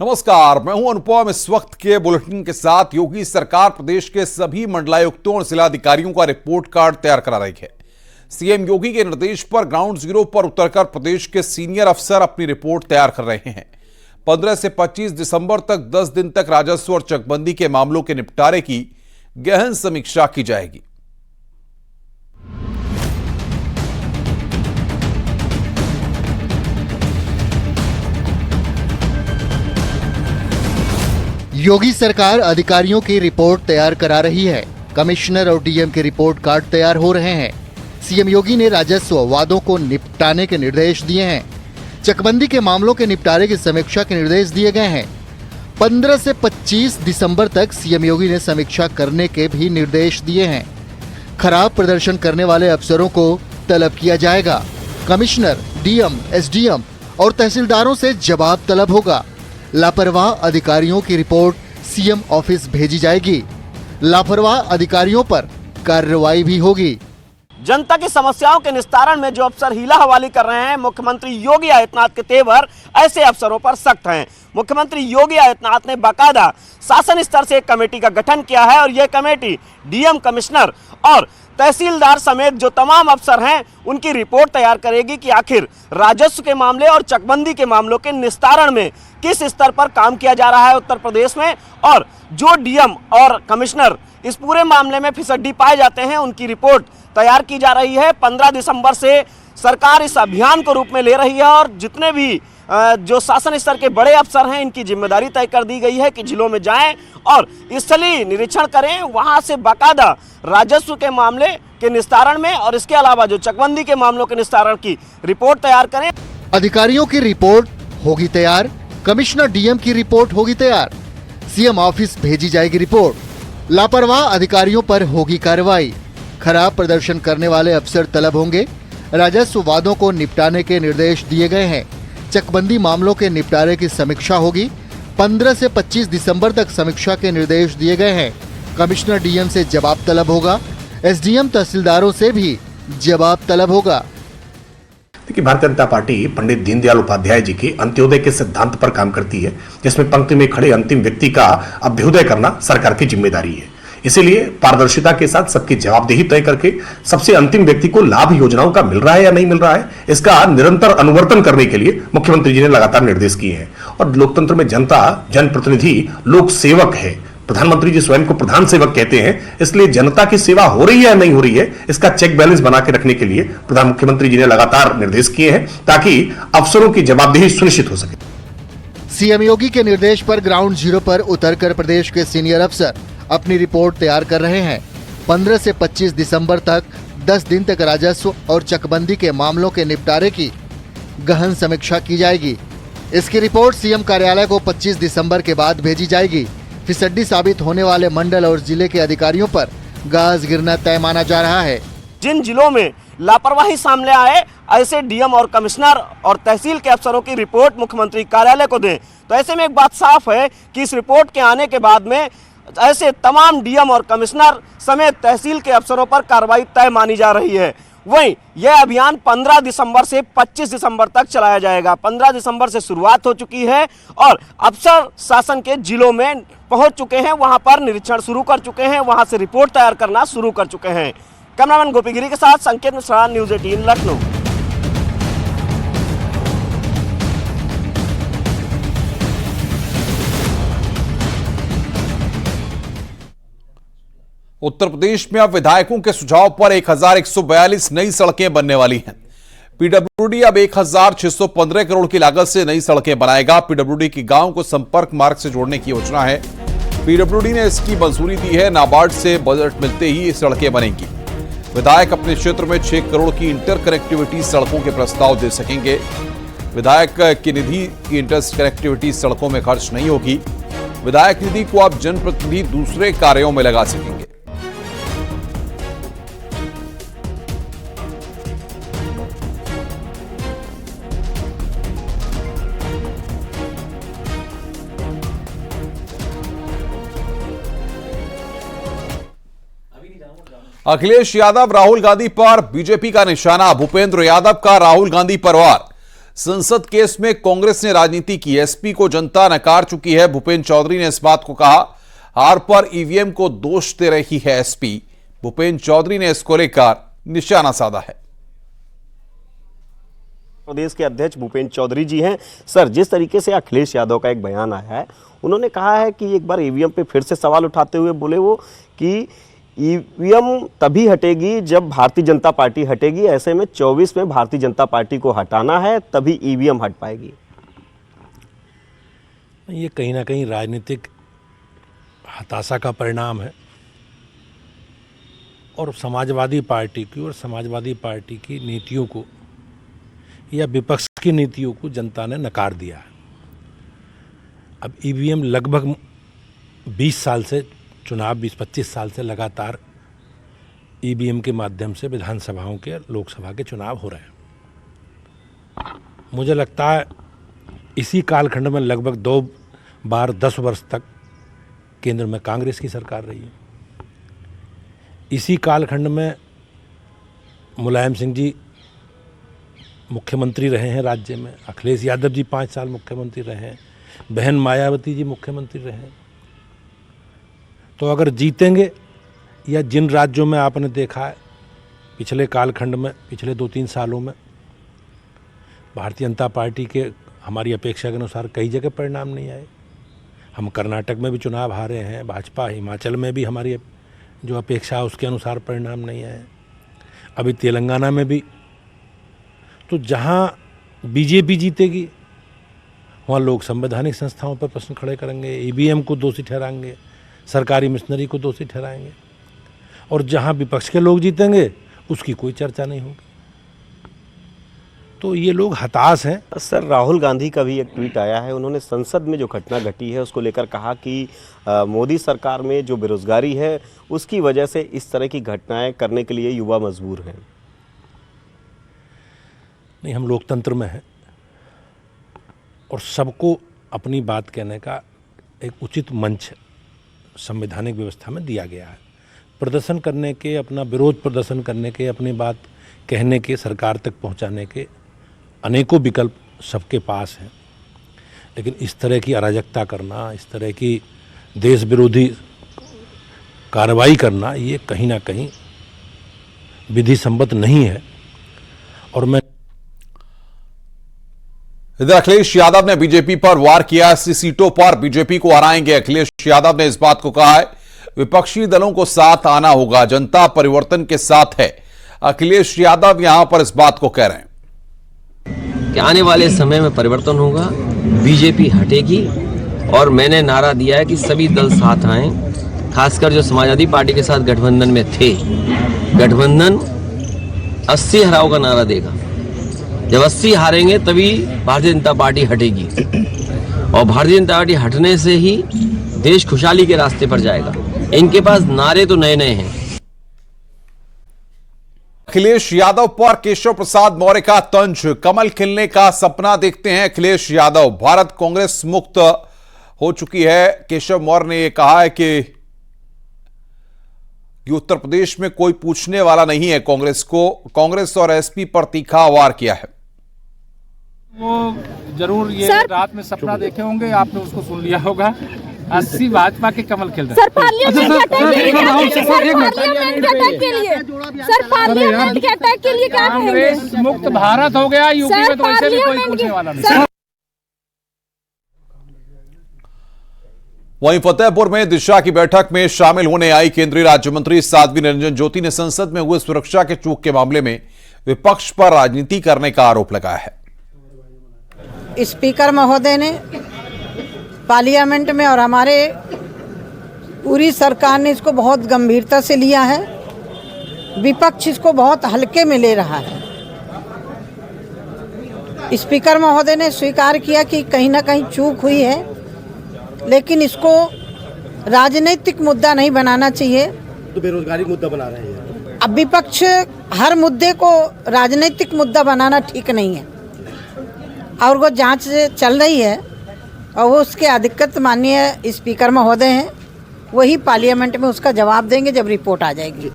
नमस्कार, मैं हूं अनुपम। इस वक्त के बुलेटिन के साथ योगी सरकार प्रदेश के सभी मंडलायुक्तों और जिलाधिकारियों का रिपोर्ट कार्ड तैयार करा रही है। सीएम योगी के निर्देश पर ग्राउंड जीरो पर उतरकर प्रदेश के सीनियर अफसर अपनी रिपोर्ट तैयार कर रहे हैं। 15 से 25 दिसंबर तक 10 दिन तक राजस्व और चकबंदी के मामलों के निपटारे की गहन समीक्षा की जाएगी। योगी सरकार अधिकारियों की रिपोर्ट तैयार करा रही है। कमिश्नर और डीएम के रिपोर्ट कार्ड तैयार हो रहे हैं। सीएम योगी ने राजस्व वादों को निपटाने के निर्देश दिए हैं। चकबंदी के मामलों के निपटारे की समीक्षा के निर्देश दिए गए हैं। 15 से 25 दिसंबर तक सीएम योगी ने समीक्षा करने के भी निर्देश दिए हैं। खराब प्रदर्शन करने वाले अफसरों को तलब किया जाएगा। कमिश्नर, डीएम, एसडीएम और तहसीलदारों से जवाब तलब होगा। लापरवाह अधिकारियों की रिपोर्ट सीएम ऑफिस भेजी जाएगी। लापरवाह अधिकारियों पर कार्रवाई भी होगी। जनता की समस्याओं के निस्तारण में जो अफसर हीला हवाली कर रहे हैं, मुख्यमंत्री योगी आदित्यनाथ के तेवर ऐसे अफसरों पर सख्त हैं। मुख्यमंत्री योगी आदित्यनाथ ने बाकायदा शासन स्तर से एक कमेटी का गठन किया है और यह कमेटी डीएम, कमिश्नर और तहसीलदार समेत जो तमाम अफसर हैं उनकी रिपोर्ट तैयार करेगी कि आखिर राजस्व के मामले और चकबंदी के मामलों के निस्तारण में किस स्तर पर काम किया जा रहा है उत्तर प्रदेश में, और जो डीएम और कमिश्नर इस पूरे मामले में फिसड्डी पाए जाते हैं उनकी रिपोर्ट तैयार की जा रही है। 15 दिसंबर से सरकार इस अभियान को रूप में ले रही है और जितने भी जो शासन स्तर के बड़े अफसर हैं इनकी जिम्मेदारी तय कर दी गई है कि जिलों में जाएं और स्थलीय निरीक्षण करें, वहां से बाकायदा राजस्व के मामले के निस्तारण में और इसके अलावा जो चकबंदी के मामलों के निस्तारण की रिपोर्ट तैयार करें। अधिकारियों की रिपोर्ट होगी तैयार। कमिश्नर, डीएम की रिपोर्ट होगी तैयार। सीएम ऑफिस भेजी जाएगी रिपोर्ट। लापरवाह अधिकारियों पर होगी कार्रवाई। खराब प्रदर्शन करने वाले अफसर तलब होंगे। राजस्व वादों को निपटाने के निर्देश दिए गए हैं। चकबंदी मामलों के निपटारे की समीक्षा होगी। 15 से 25 दिसंबर तक समीक्षा के निर्देश दिए गए हैं। कमिश्नर, डीएम से जवाब तलब होगा। एसडीएम, तहसीलदारों से भी जवाब तलब होगा। देखिए, भारतीय जनता पार्टी पंडित दीनदयाल उपाध्याय जी के अंत्योदय के सिद्धांत पर काम करती है, जिसमें पंक्ति में खड़े अंतिम व्यक्ति का अभ्युदय करना सरकार की जिम्मेदारी है। इसीलिए पारदर्शिता के साथ सबकी जवाबदेही तय करके सबसे अंतिम व्यक्ति को लाभ योजनाओं का मिल रहा है या नहीं मिल रहा है, इसका निरंतर अनुवर्तन करने के लिए मुख्यमंत्री जी ने लगातार निर्देश किए हैं। और लोकतंत्र में जनता, जनप्रतिनिधि लोक सेवक है। प्रधानमंत्री जी स्वयं को प्रधान सेवक कहते हैं। इसलिए जनता की सेवा हो रही है या नहीं हो रही है, इसका चेक बैलेंस बना के रखने के लिए प्रधान मुख्यमंत्री जी ने लगातार निर्देश किए हैं ताकि अफसरों की जवाबदेही सुनिश्चित हो सके। सीएम योगी के निर्देश पर ग्राउंड जीरो पर उतरकर प्रदेश के सीनियर अफसर अपनी रिपोर्ट तैयार कर रहे हैं। 15 से 25 दिसंबर तक 10 दिन तक राजस्व और चकबंदी के मामलों के निपटारे की गहन समीक्षा की जाएगी। इसकी रिपोर्ट सीएम कार्यालय को 25 दिसंबर के बाद भेजी जाएगी। फिसड्डी साबित होने वाले मंडल और जिले के अधिकारियों पर गाज गिरना तय माना जा रहा है। जिन जिलों में लापरवाही सामने आए, ऐसे डीएम और कमिश्नर और तहसील के अफसरों की रिपोर्ट मुख्यमंत्री कार्यालय को दें। तो ऐसे में एक बात साफ है कि इस रिपोर्ट के आने के बाद में ऐसे तमाम डीएम और कमिश्नर समेत तहसील के अफसरों पर कार्रवाई तय मानी जा रही है। वहीं यह अभियान 15 दिसंबर से 25 दिसंबर तक चलाया जाएगा। 15 दिसंबर से शुरुआत हो चुकी है और अफसर शासन के जिलों में पहुंच चुके हैं, वहां पर निरीक्षण शुरू कर चुके हैं, वहां से रिपोर्ट तैयार करना शुरू कर चुके हैं। कैमरामैन गोपीगिरी के साथ संकेत मिश्रा, न्यूज़ 18 लखनऊ। उत्तर प्रदेश में अब विधायकों के सुझाव पर 1142 नई सड़कें बनने वाली हैं। पीडब्ल्यूडी अब 1615 करोड़ की लागत से नई सड़कें बनाएगा। पीडब्ल्यूडी की गांव को संपर्क मार्ग से जोड़ने की योजना है। पीडब्ल्यूडी ने इसकी मंजूरी दी है। नाबार्ड से बजट मिलते ही ये सड़कें बनेंगी। विधायक अपने क्षेत्र में 6 करोड़ की इंटर कनेक्टिविटी सड़कों के प्रस्ताव दे सकेंगे। विधायक की निधि की इंटर कनेक्टिविटी सड़कों में खर्च नहीं होगी। विधायक निधि को अब जनप्रतिनिधि दूसरे कार्यों में लगा सकेंगे। अखिलेश यादव, राहुल गांधी पर बीजेपी का निशाना। भूपेंद्र यादव का राहुल गांधी पर वार। संसद केस में कांग्रेस ने राजनीति की, एसपी को जनता नकार चुकी है। भूपेंद्र चौधरी ने इस बात को कहा। हार पर ईवीएम को दोष दे रही है एसपी। भूपेंद्र चौधरी ने इसको लेकर निशाना साधा है। प्रदेश के अध्यक्ष भूपेंद्र चौधरी जी हैं। सर, जिस तरीके से अखिलेश यादव का एक बयान आया है, उन्होंने कहा है कि एक बार ईवीएम पे फिर से सवाल उठाते हुए बोले वो कि ईवीएम तभी हटेगी जब भारतीय जनता पार्टी हटेगी। ऐसे में 24 में भारतीय जनता पार्टी को हटाना है, तभी ईवीएम हट पाएगी। ये कहीं ना कहीं राजनीतिक हताशा का परिणाम है और समाजवादी पार्टी की नीतियों को या विपक्ष की नीतियों को जनता ने नकार दिया है। अब ईवीएम लगभग 20 साल से चुनाव 20-25 साल से लगातार ईवीएम के माध्यम से विधानसभाओं के लोकसभा के चुनाव हो रहे हैं। मुझे लगता है इसी कालखंड में लगभग 2 बार 10 वर्ष तक केंद्र में कांग्रेस की सरकार रही है। इसी कालखंड में मुलायम सिंह जी मुख्यमंत्री रहे हैं राज्य में, अखिलेश यादव जी 5 साल मुख्यमंत्री रहे हैं, बहन मायावती जी मुख्यमंत्री रहे हैं। तो अगर जीतेंगे या जिन राज्यों में आपने देखा है पिछले कालखंड में, पिछले 2-3 सालों में भारतीय जनता पार्टी के हमारी अपेक्षा के अनुसार कई जगह परिणाम नहीं आए। हम कर्नाटक में भी चुनाव हारे हैं, भाजपा हिमाचल में भी हमारी जो अपेक्षा है उसके अनुसार परिणाम नहीं आए, अभी तेलंगाना में भी। तो जहाँ बीजेपी जीतेगी वहाँ लोग संवैधानिक संस्थाओं पर प्रश्न खड़े करेंगे, ईवीएम को दोषी ठहराएंगे, सरकारी मशीनरी को दोषी ठहराएंगे, और जहाँ विपक्ष के लोग जीतेंगे उसकी कोई चर्चा नहीं होगी। तो ये लोग हताश हैं। सर, राहुल गांधी का भी एक ट्वीट आया है। उन्होंने संसद में जो घटना घटी है उसको लेकर कहा कि मोदी सरकार में जो बेरोजगारी है उसकी वजह से इस तरह की घटनाएं करने के लिए युवा मजबूर हैं। नहीं, हम लोकतंत्र में हैं और सबको अपनी बात कहने का एक उचित मंच संवैधानिक व्यवस्था में दिया गया है। प्रदर्शन करने के, अपना विरोध प्रदर्शन करने के, अपनी बात कहने के, सरकार तक पहुंचाने के अनेकों विकल्प सबके पास हैं। लेकिन इस तरह की अराजकता करना, इस तरह की देश विरोधी कार्रवाई करना, ये कहीं ना कहीं विधि सम्मत नहीं है। और मैं इधर अखिलेश यादव ने बीजेपी पर वार किया। 80 सीटों पर बीजेपी को हराएंगे। अखिलेश यादव ने इस बात को कहा है, विपक्षी दलों को साथ आना होगा, जनता परिवर्तन के साथ है। अखिलेश यादव यहां पर इस बात को कह रहे हैं कि आने वाले समय में परिवर्तन होगा, बीजेपी हटेगी। और मैंने नारा दिया है कि सभी दल साथ आएं, खासकर जो समाजवादी पार्टी के साथ गठबंधन में थे। गठबंधन 80 हराओ का नारा देगा। जब 80 हारेंगे तभी भारतीय जनता पार्टी हटेगी, और भारतीय जनता पार्टी हटने से ही देश खुशहाली के रास्ते पर जाएगा। इनके पास नारे तो नए नए हैं। अखिलेश यादव पर केशव प्रसाद मौर्य का तंज, कमल खिलने का सपना देखते हैं अखिलेश यादव। भारत कांग्रेस मुक्त हो चुकी है। केशव मौर्य ने यह कहा है कि उत्तर प्रदेश में कोई पूछने वाला नहीं है कांग्रेस को। कांग्रेस और एसपी पर तीखा वार किया है। वो जरूर ये रात में सपना देखे होंगे, आपने उसको सुन लिया होगा। 80 भाजपा के कमल खिल रहे हैं। सर पार्लियामेंट के अटैक के लिए क्या कहेंगे? कांग्रेस मुक्त भारत हो गया यूपी में, तो वैसे भी कोई पूछने वाला नहीं। वहीं फतेहपुर में दिशा की बैठक में शामिल होने आई केंद्रीय राज्य मंत्री साध्वी निरंजन ज्योति ने संसद में हुए सुरक्षा के चूक के मामले में विपक्ष पर राजनीति करने का आरोप लगाया है। स्पीकर महोदय ने पार्लियामेंट में और हमारे पूरी सरकार ने इसको बहुत गंभीरता से लिया है। विपक्ष इसको बहुत हल्के में ले रहा है। स्पीकर महोदय ने स्वीकार किया कि कहीं ना कहीं चूक हुई है, लेकिन इसको राजनीतिक मुद्दा नहीं बनाना चाहिए। तो बेरोजगारी मुद्दा बना रहे हैं। अब विपक्ष हर मुद्दे को राजनीतिक मुद्दा बनाना ठीक नहीं है, और वो जांच चल रही है और वो उसके अधिकृत माननीय स्पीकर महोदय हैं, वही पार्लियामेंट में उसका जवाब देंगे जब रिपोर्ट आ जाएगी।